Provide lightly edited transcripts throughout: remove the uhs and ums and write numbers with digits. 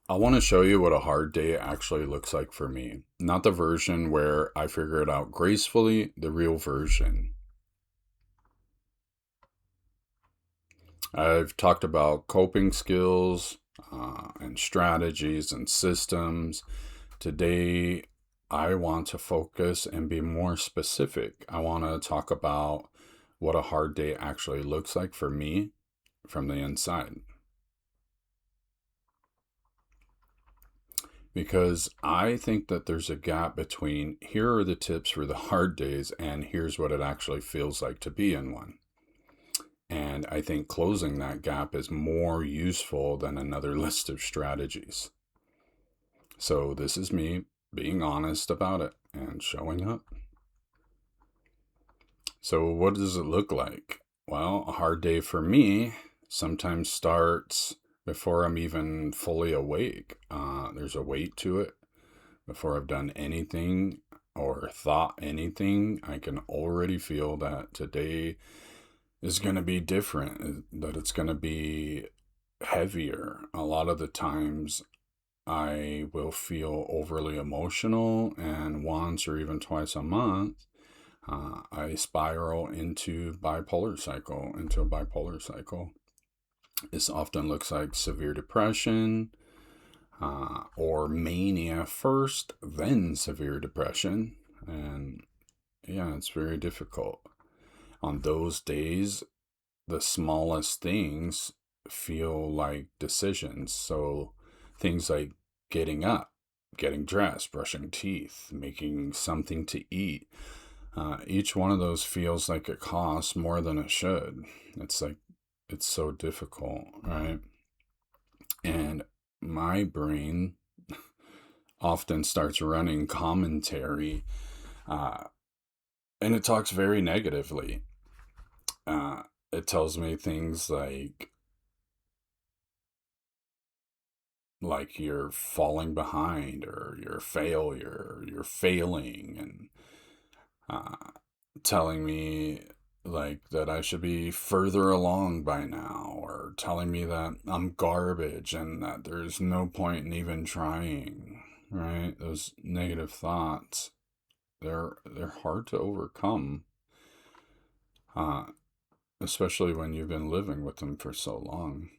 I want to show you what a hard day actually looks like for me. Not the version where I figure it out gracefully, the real version. I've talked about coping skills and strategies and systems. Today, I want to focus and be more specific. I want to talk about what a hard day actually looks like for me from the inside. Because I think that there's a gap between here are the tips for the hard days and here's what it actually feels like to be in one. And I think closing that gap is more useful than another list of strategies. So this is me being honest about it and showing up. So, what does it look like? Well, a hard day for me sometimes starts before I'm even fully awake. There's a weight to it. Before I've done anything or thought anything, I can already feel that today is going to be different, that it's going to be heavier. A lot of the times, I will feel overly emotional, and once or even twice a month, I spiral into a bipolar cycle. This often looks like severe depression, or mania first, then severe depression. And yeah, it's very difficult. On those days, the smallest things feel like decisions. So things like getting up, getting dressed, brushing teeth, making something to eat. Each one of those feels like it costs more than it should. It's like, it's so difficult, right? And my brain often starts running commentary, uh, and it talks very negatively. Uh, it tells me things like you're falling behind or you're a failure, you're failing, and uh, telling me like that I should be further along by now, or telling me that I'm garbage and that there's no point in even trying. Right? Those negative thoughts, they're hard to overcome, uh, especially when you've been living with them for so long.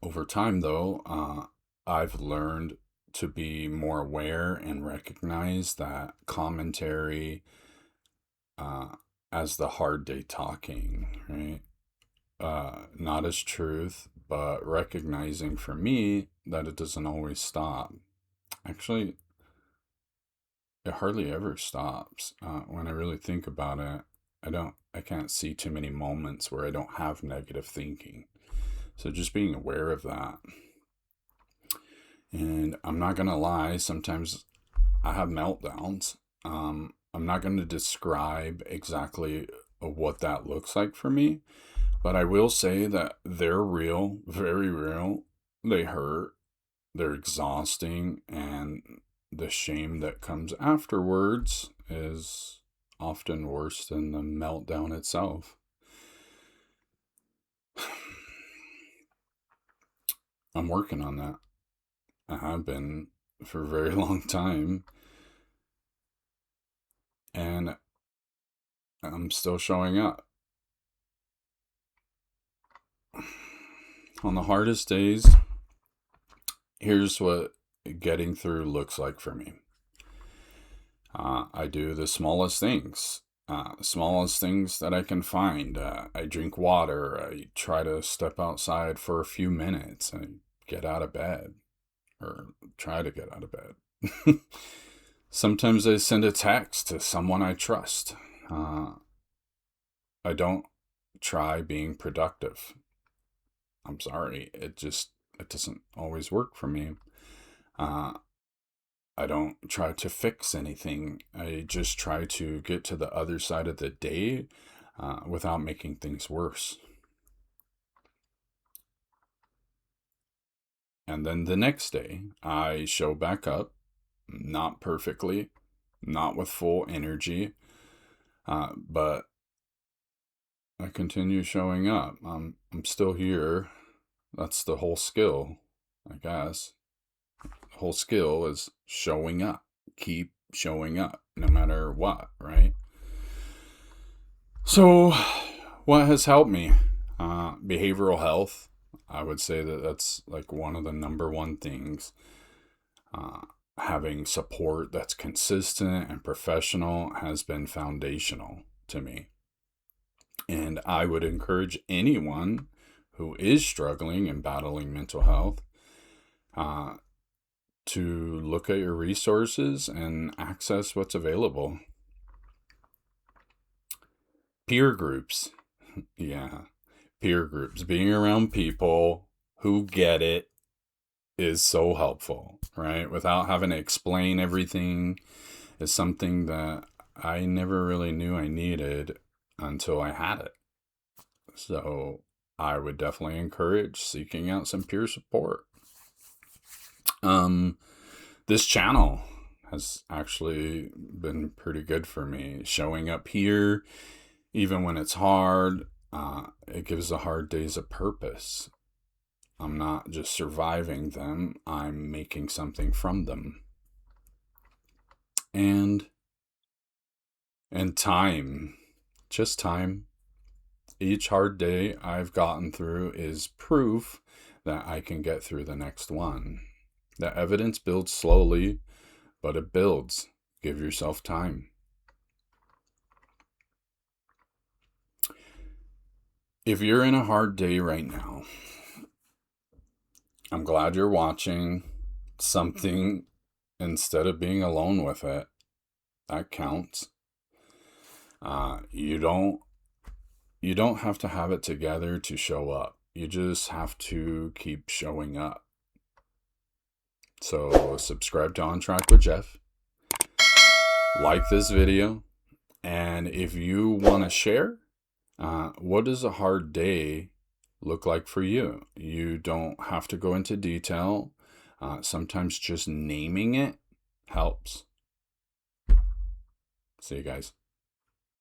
Over time, though, I've learned to be more aware and recognize that commentary uh, as the hard day talking, right? Not as truth, but recognizing for me that it doesn't always stop. Actually, it hardly ever stops. When I really think about it, I can't see too many moments where I don't have negative thinking. So just being aware of that. And I'm not gonna lie, sometimes I have meltdowns. I'm not gonna describe exactly what that looks like for me, but I will say that they're real, very real. They hurt, they're exhausting, and the shame that comes afterwards is often worse than the meltdown itself. I'm working on that. I have been for a very long time, and I'm still showing up. On the hardest days, here's what getting through looks like for me. I do the smallest things that I can find. I drink water. I try to step outside for a few minutes. I get out of bed, or try to get out of bed. Sometimes I send a text to someone I trust. Uh, I don't try being productive. I'm sorry. It doesn't always work for me. Uh, I don't try to fix anything. I just try to get to the other side of the day without making things worse. And then the next day, I show back up, not perfectly, not with full energy, but I continue showing up. I'm still here. That's the whole skill. I guess. The whole skill is showing up. Keep showing up no matter what, right? So, what has helped me? Behavioral health. I would say that that's like one of the number one things. Having support that's consistent and professional has been foundational to me. And I would encourage anyone who is struggling and battling mental health uh, to look at your resources and access what's available. Peer groups. Yeah. Peer groups. Being around people who get it is so helpful, right? Without having to explain everything is something that I never really knew I needed until I had it. So I would definitely encourage seeking out some peer support. This channel has actually been pretty good for me. Showing up here, even when it's hard, it gives the hard days a purpose. I'm not just surviving them, I'm making something from them. And time, just time. Each hard day I've gotten through is proof that I can get through the next one. The evidence builds slowly, but it builds. Give yourself time. If you're in a hard day right now, I'm glad you're watching something instead of being alone with it. That counts. You don't have to have it together to show up. You just have to keep showing up. So subscribe to On Track with Jeff. Like this video. And if you want to share, what does a hard day look like for you? You don't have to go into detail. Sometimes just naming it helps. See you guys.